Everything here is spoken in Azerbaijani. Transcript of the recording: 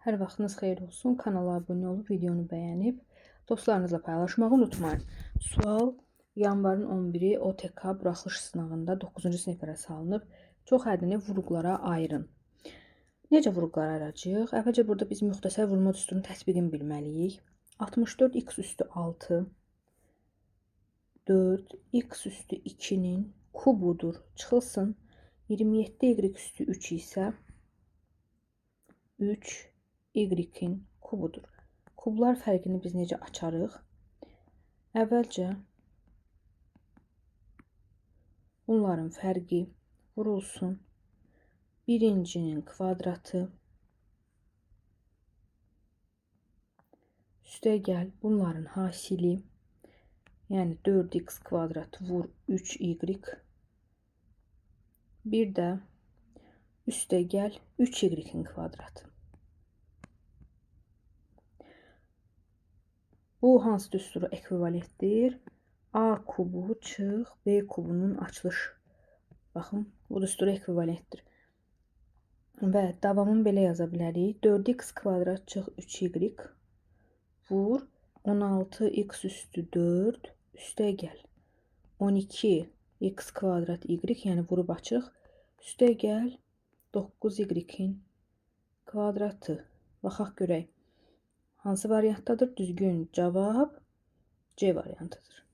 Hər vaxtınız xeyir olsun. Kanala abunə olub videonu bəyənib dostlarınızla paylaşmağı unutmayın. Sual yanvarın 11-i OTK buraxılış sınağında 9-cu siniflərə salınıb. Çox ədini vurğulara ayırın. Necə vurğular ayıracağıq? Əvvəlcə burada biz müxtəsər vurma düsturunun tətbiqini bilməliyik. 64x üstü 6 4 x üstü 2-nin kubudur. Çıxılsın. 27y üstü 3 isə 3 y-in kubudur. Kublar fərqini biz necə açarıq? Əvvəlcə bunların fərqi vurulsun. Birincinin kvadratı üstəgəl bunların hasili, yəni 4x kvadrat vur 3y, bir də üstəgəl 3y-in kvadratı. Bu hansı düstura ekvivalentdir? A kubu çıx B kubunun açılış. Baxın, bu düstura ekvivalentdir. Və davamını belə yaza bilərik. 4x kvadrat çıx 3y vur 16x üstü 4 üstəgəl 12x kvadrat y, yəni vurub açıq, üstəgəl 9y-in kvadratı. Baxaq görək hansı variantdadır? Düzgün cavab C variantıdır.